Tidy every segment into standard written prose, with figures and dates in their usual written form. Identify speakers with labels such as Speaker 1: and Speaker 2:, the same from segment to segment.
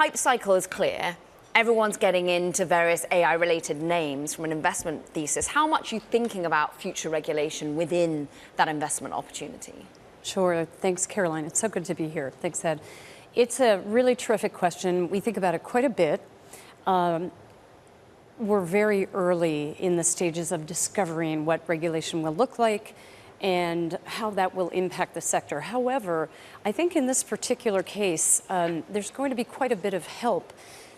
Speaker 1: hype cycle is clear. Everyone's getting into various AI-related names from an investment thesis. How much are you thinking about future regulation within that investment opportunity?
Speaker 2: Sure. Thanks, Caroline. It's so good to be here. Thanks, Ed. It's a really terrific question. We think about it quite a bit. We're very early in the stages of discovering what regulation will look like and how that will impact the sector. However, I think in this particular case, there's going to be quite a bit of help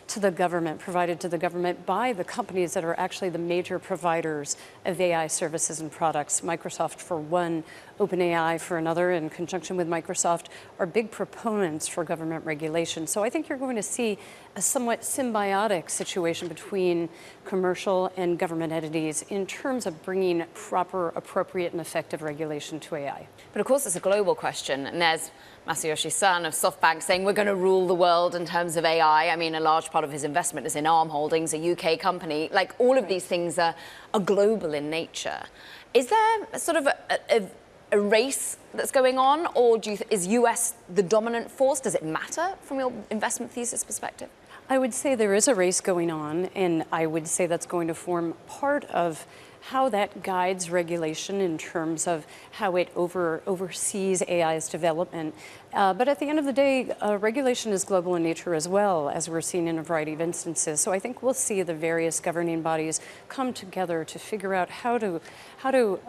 Speaker 2: to the government, provided to the government by the companies that are actually the major providers of AI services and products. Microsoft for one, OpenAI for another, in conjunction with Microsoft, are big proponents for government regulation. So I think you're going to see a somewhat symbiotic situation between commercial and government entities in terms of bringing proper, appropriate, and effective regulation to AI.
Speaker 1: But of course, it's a global question, and there's Masayoshi Son of SoftBank saying we're going to rule the world in terms of AI. I mean, a large part of his investment is in Arm Holdings, a UK company. Like, all of these things are global in nature. Is there sort of a race that's going on, or is US the dominant force? Does it matter from your investment thesis perspective?
Speaker 2: I would say there is a race going on, and I would say that's going to form part of how that guides regulation in terms of how it oversees AI's development. But at the end of the day, regulation is global in nature as well, as we're seeing in a variety of instances. So I think we'll see the various governing bodies come together to figure out how to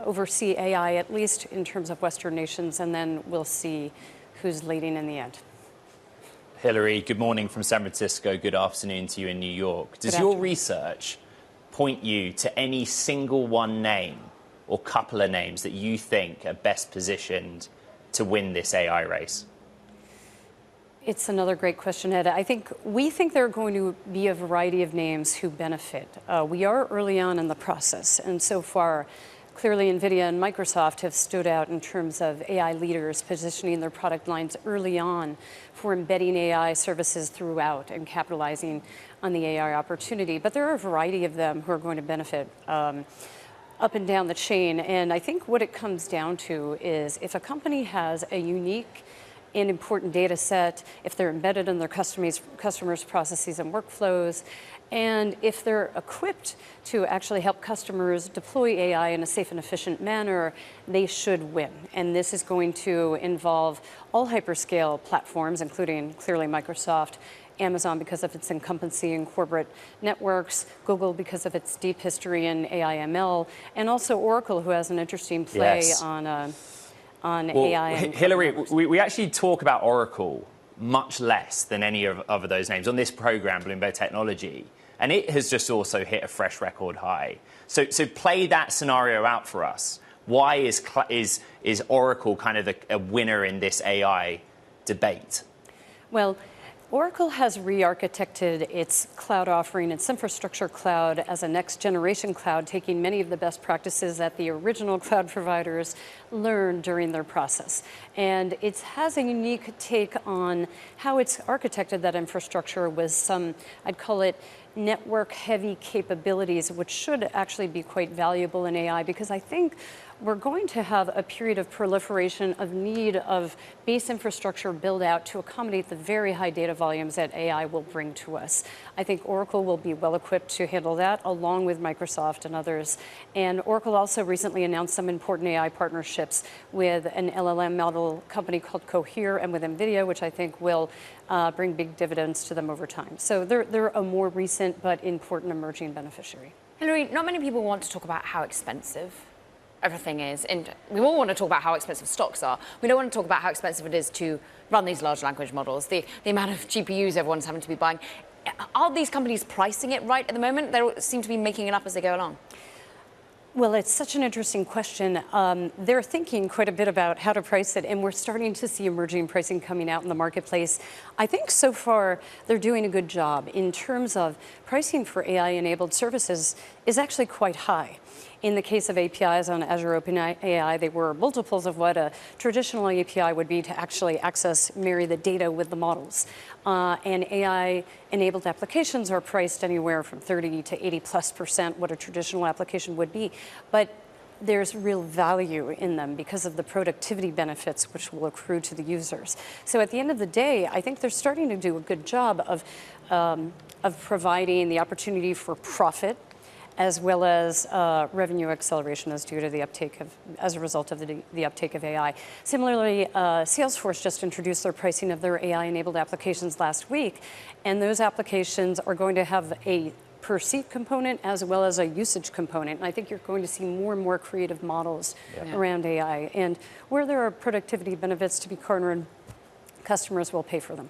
Speaker 2: oversee AI, at least in terms of Western nations, and then we'll see who's leading in the end.
Speaker 3: Hilary, good morning from San Francisco. Good afternoon to you in New York. Does your research point you to any single one name or couple of names that you think are best positioned to win this AI race?
Speaker 2: It's another great question, Ed. We think there are going to be a variety of names who benefit. We are early on in the process, and so far, clearly NVIDIA and Microsoft have stood out in terms of AI leaders positioning their product lines early on for embedding AI services throughout and capitalizing on the AI opportunity. But there are a variety of them who are going to benefit up and down the chain. And I think what it comes down to is if a company has a unique and important data set, if they're embedded in their customers' processes and workflows, and if they're equipped to actually help customers deploy AI in a safe and efficient manner, they should win. And this is going to involve all hyperscale platforms, including clearly Microsoft, Amazon because of its incumbency in corporate networks, Google because of its deep history in AI ML, and also Oracle, who has an interesting play on AI.
Speaker 3: Hilary, we actually talk about Oracle much less than any of those names on this program, Bloomberg Technology, and it has just also hit a fresh record high. So play that scenario out for us. Why is Oracle kind of a winner in this AI debate?
Speaker 2: Well, Oracle has re-architected its cloud offering, its infrastructure cloud, as a next-generation cloud, taking many of the best practices that the original cloud providers learned during their process. And it has a unique take on how it's architected that infrastructure with some, I'd call it, network-heavy capabilities, which should actually be quite valuable in AI, because I think we're going to have a period of proliferation of need of base infrastructure build out to accommodate the very high data volumes that AI will bring to us. I think Oracle will be well equipped to handle that, along with Microsoft and others. And Oracle also recently announced some important AI partnerships with an LLM model company called Cohere and with NVIDIA, which I think will bring big dividends to them over time. So they're a more recent but important emerging beneficiary.
Speaker 1: Hilary, not many people want to talk about how expensive everything is. And we all want to talk about how expensive stocks are. We don't want to talk about how expensive it is to run these large language models, the amount of GPUs everyone's having to be buying. Are these companies pricing it right at the moment? They seem to be making it up as they go along.
Speaker 2: Well, it's such an interesting question. They're thinking quite a bit about how to price it, and we're starting to see emerging pricing coming out in the marketplace. I think so far they're doing a good job in terms of pricing for AI-enabled services is actually quite high. In the case of APIs on Azure OpenAI, they were multiples of what a traditional API would be to actually marry the data with the models. And AI-enabled applications are priced anywhere from 30 to 80+% what a traditional application would be. But there's real value in them because of the productivity benefits which will accrue to the users. So at the end of the day, I think they're starting to do a good job of providing the opportunity for profit as well as revenue acceleration as due to the uptake of, as a result of the uptake of AI. Similarly, Salesforce just introduced their pricing of their AI-enabled applications last week, and those applications are going to have a per seat component as well as a usage component. And I think you're going to see more and more creative models around AI. And where there are productivity benefits to be garnered, customers will pay for them.